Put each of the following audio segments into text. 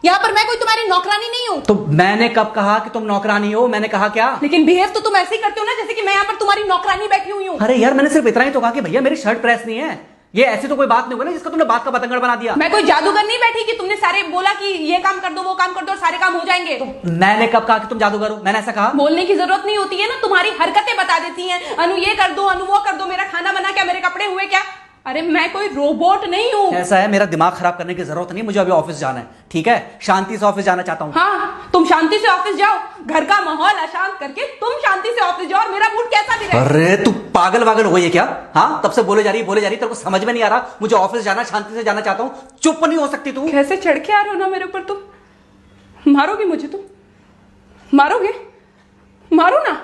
यहाँ पर मैं कोई तुम्हारी नौकरानी नहीं हूँ। तो मैंने कब कहा कि तुम नौकरानी हो? मैंने कहा क्या? लेकिन बिहेव तो तुम ऐसे ही करते हो ना जैसे कि मैं यहाँ पर तुम्हारी नौकरानी बैठी हुई हूँ। अरे यार, मैंने सिर्फ इतना ही तो कहा कि भैया मेरी शर्ट प्रेस नहीं है। ये ऐसी तो कोई बात नहीं हुई ना जिसका तुमने बात का बतंगड़ बना दिया। मैं कोई जादूगर नहीं बैठी कि तुमने सारे बोला कि ये काम कर दो वो काम कर दो और सारे काम हो जाएंगे। मैंने कब कहा कि तुम जादूगर हो? मैंने ऐसा कहा? बोलने की जरूरत नहीं होती है ना, तुम्हारी हरकतें बता देती हैं। अनु ये कर दो, अनु वो कर दो, मेरा खाना बना क्या, मेरे कपड़े हुए क्या। अरे मैं कोई रोबोट नहीं हूँ। ऐसा है, मेरा दिमाग खराब करने की जरूरत नहीं, मुझे अभी ऑफिस जाना है। ठीक है, शांति से ऑफिस जाना चाहता हूँ। हाँ, तुम शांति से ऑफिस जाओ, घर का माहौल अशांत करके तुम शांति से ऑफिस जाओ और मेरा मूड कैसा भी रहे। अरे तू पागल वागल हो गई है क्या? हाँ, तब से बोले जा रही तेरे को समझ में नहीं आ रहा। मुझे ऑफिस जाना, शांति से जाना चाहता हूँ। चुप नहीं हो सकती तू? कैसे चढ़ के आ रहे हो ना मेरे ऊपर तुम। मारोगे मुझे? तुम मारोगे? मारो ना,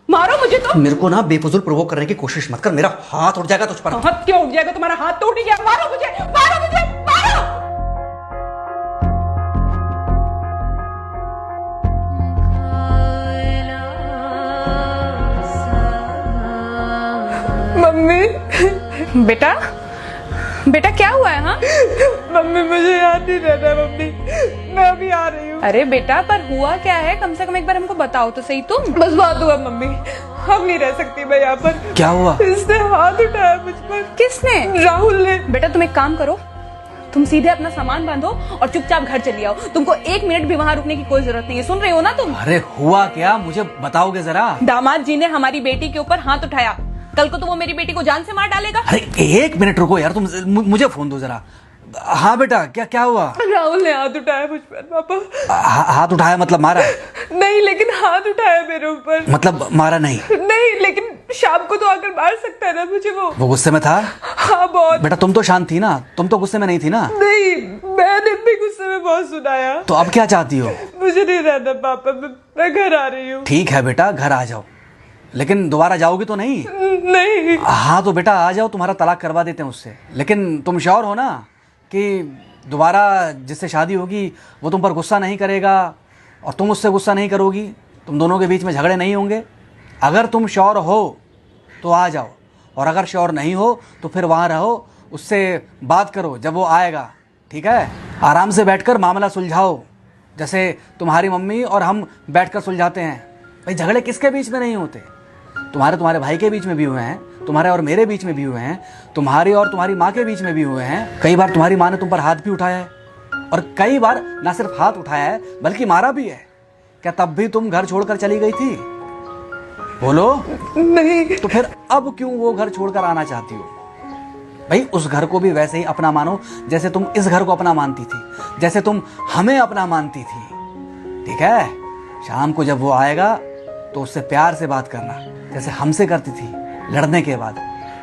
मारो मुझे। तो मेरे को ना बेफजूल प्रोवोक करने की कोशिश मत कर, मेरा हाथ उठ जाएगा तुझ पर। हाथ क्यों उठ जाएगा? तुम्हारा हाथ तो उठ गया। मारो मुझे, मारो मुझे, मारो। मम्मी। बेटा, बेटा क्या हुआ है? हाँ मम्मी मुझे याद नहीं रहता मम्मी, मैं अभी आ रही हूँ। अरे बेटा, पर हुआ क्या है? कम से कम एक बार हमको बताओ तो सही तुम। बस बात हुआ मम्मी, हम नहीं रह सकती मैं यहाँ पर। क्या हुआ? इसने हाथ उठाया मुझ पर। किसने? राहुल ने। बेटा तुम एक काम करो, तुम सीधे अपना सामान बांधो और चुपचाप घर चली आओ। तुमको 1 मिनट भी वहाँ रुकने की कोई जरूरत नहीं है। सुन रहे हो ना तुम? अरे हुआ क्या, मुझे बताओगे जरा? दामाद जी ने हमारी बेटी के ऊपर हाथ उठाया। कल को तो वो मेरी बेटी को जान से मार डालेगा। अरे 1 मिनट रुको यार, तुम मुझे फोन दो जरा। हाँ बेटा, क्या हुआ? राहुल ने हाथ उठाया मुझ पर पापा। हाथ उठाया मतलब मारा? नहीं, लेकिन हाथ उठाया मेरे ऊपर। मतलब मारा नहीं? नहीं, लेकिन शाम को तो आकर मार सकता है ना मुझे वो गुस्से में था? हाँ बहुत। बेटा तुम तो शांत थी ना, तुम तो गुस्से में नहीं थी ना? नहीं, मैंने भी गुस्से में बहुत सुनाया। तो अब क्या चाहती हो? मुझे नहीं रहना पापा, मैं घर आ रही हूँ। ठीक है बेटा, घर आ जाओ, लेकिन दोबारा जाओगी तो नहीं? नहीं। हाँ तो बेटा आ जाओ, तुम्हारा तलाक करवा देते हैं उससे। लेकिन तुम श्योर हो ना कि दोबारा जिससे शादी होगी वो तुम पर गुस्सा नहीं करेगा और तुम उससे गुस्सा नहीं करोगी, तुम दोनों के बीच में झगड़े नहीं होंगे? अगर तुम श्योर हो तो आ जाओ, और अगर श्योर नहीं हो तो फिर वहाँ रहो, उससे बात करो जब वो आएगा। ठीक है, आराम से बैठकर मामला सुलझाओ, जैसे तुम्हारी मम्मी और हम बैठकर सुलझाते हैं। भाई झगड़े किसके बीच में नहीं होते? तुम्हारे भाई के बीच में भी हुए हैं, तुम्हारे और मेरे बीच में भी हुए हैं, तुम्हारी और तुम्हारी माँ के बीच में भी हुए हैं। कई बार तुम्हारी माँ ने तुम पर हाथ भी उठाया है, और कई बार ना सिर्फ हाथ उठाया है बल्कि मारा भी है। क्या तब भी तुम घर छोड़कर चली गई थी? बोलो। नहीं। तो फिर अब क्यों वो घर छोड़कर आना चाहती हो? भाई उस घर को भी वैसे ही अपना मानो जैसे तुम इस घर को अपना मानती थी, जैसे तुम हमें अपना मानती थी। ठीक है, शाम को जब वो आएगा तो उससे प्यार से बात करना, जैसे हमसे करती थी लड़ने के बाद।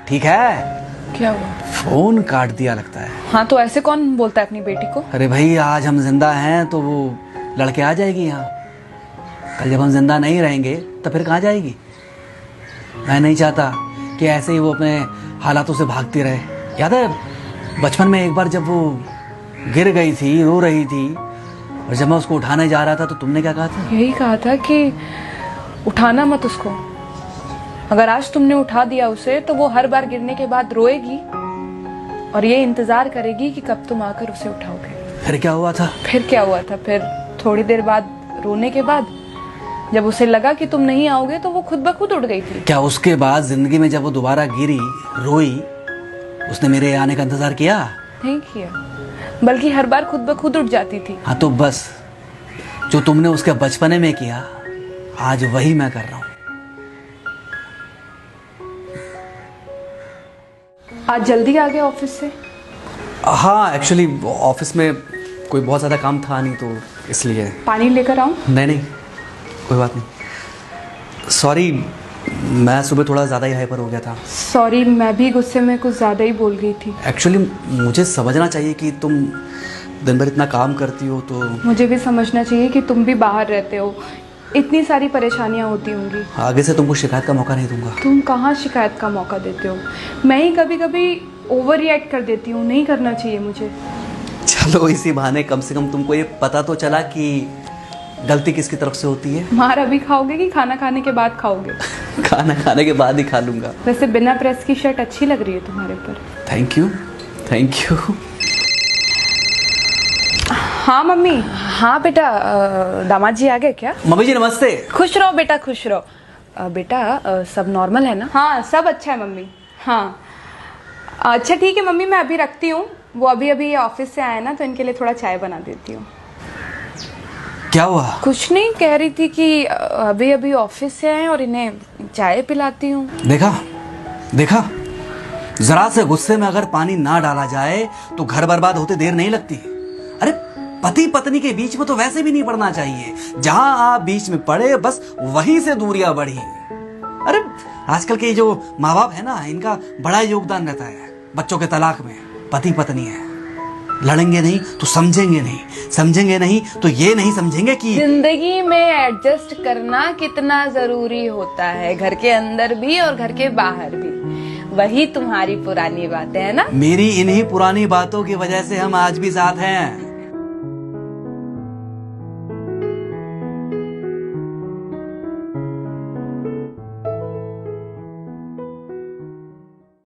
ठीक है? क्या हुआ? फोन काट दिया लगता है। हाँ तो ऐसे कौन बोलता है अपनी बेटी को? अरे भाई आज हम जिंदा हैं तो वो लड़के आ जाएगी यहाँ, कल जब हम जिंदा नहीं रहेंगे तो फिर कहाँ जाएगी? मैं नहीं चाहता कि ऐसे ही वो अपने हालातों से भागती रहे। याद है बचपन में एक बार जब वो गिर गई थी, रो रही थी, और जब मैं उसको उठाने जा रहा था तो तुमने क्या कहा था? यही कहा था कि उठाना मत उसको। अगर आज तुमने उठा दिया उसे तो वो हर बार गिरने के बाद रोएगी और ये इंतजार करेगी कि कब तुम आकर उसे उठाओगे। फिर क्या हुआ था? फिर क्या हुआ था? फिर थोड़ी देर बाद रोने के बाद जब उसे लगा कि तुम नहीं आओगे तो वो खुद ब खुद उठ गई थी। क्या उसके बाद जिंदगी में जब वो दोबारा गिरी, रोई, उसने मेरे आने का इंतजार किया? नहीं किया, बल्कि हर बार खुद ब खुद उठ जाती थी। हाँ तो बस जो तुमने उसके बचपने में किया आज वही मैं कर रहा हूँ। आज जल्दी आ गए ऑफिस से? हाँ एक्चुअली ऑफिस में कोई बहुत ज़्यादा काम था नहीं तो इसलिए। पानी लेकर आऊं? नहीं कोई बात नहीं, सॉरी मैं सुबह थोड़ा ज़्यादा ही हाइपर हो गया था। सॉरी, मैं भी गुस्से में कुछ ज़्यादा ही बोल गई थी। एक्चुअली मुझे समझना चाहिए कि तुम दिन भर इतना काम करती हो तो मुझे भी समझना चाहिए कि तुम भी बाहर रहते हो, इतनी सारी परेशानियां होती होंगी। आगे से तुमको शिकायत का मौका नहीं दूंगा। तुम कहाँ शिकायत का मौका देते हो? मैं ही कभी कभी ओवर रिएक्ट कर देती हूँ, नहीं करना चाहिए मुझे। चलो इसी बहाने कम से कम तुमको ये पता तो चला कि गलती किसकी तरफ से होती है। मार अभी खाओगे कि खाना खाने के बाद खाओगे? खाना खाने के बाद ही खा लूंगा। वैसे बिना प्रेस की शर्ट अच्छी लग रही है तुम्हारे पर। Thank you. हाँ मम्मी। हाँ बेटा, दामाद जी आ गए क्या? मम्मी जी नमस्ते। खुश रहो बेटा, खुश रहो। बेटा सब नॉर्मल है ना? हाँ सब अच्छा है मम्मी। हाँ अच्छा ठीक है मम्मी, मैं अभी रखती हूँ। वो अभी अभी ऑफिस से आए ना, तो इनके लिए थोड़ा चाय बना देती हूँ। क्या हुआ? कुछ नहीं, कह रही थी कि अभी अभी ऑफिस से आए और इन्हें चाय पिलाती हूँ। देखा देखा, जरा से गुस्से में अगर पानी ना डाला जाए तो घर बर्बाद होते देर नहीं लगती। अरे पति पत्नी के बीच में तो वैसे भी नहीं पड़ना चाहिए। जहां आप बीच में पड़े बस वहीं से दूरियां बढ़ी। अरे आजकल के जो माँ बाप है ना, इनका बड़ा योगदान रहता है बच्चों के तलाक में। पति पत्नी है, लड़ेंगे नहीं तो समझेंगे नहीं, समझेंगे नहीं तो ये नहीं समझेंगे कि जिंदगी में एडजस्ट करना कितना जरूरी होता है, घर के अंदर भी और घर के बाहर भी। वही तुम्हारी पुरानी बातें है ना। मेरी इन्हीं पुरानी बातों की वजह से हम आज भी साथ हैं।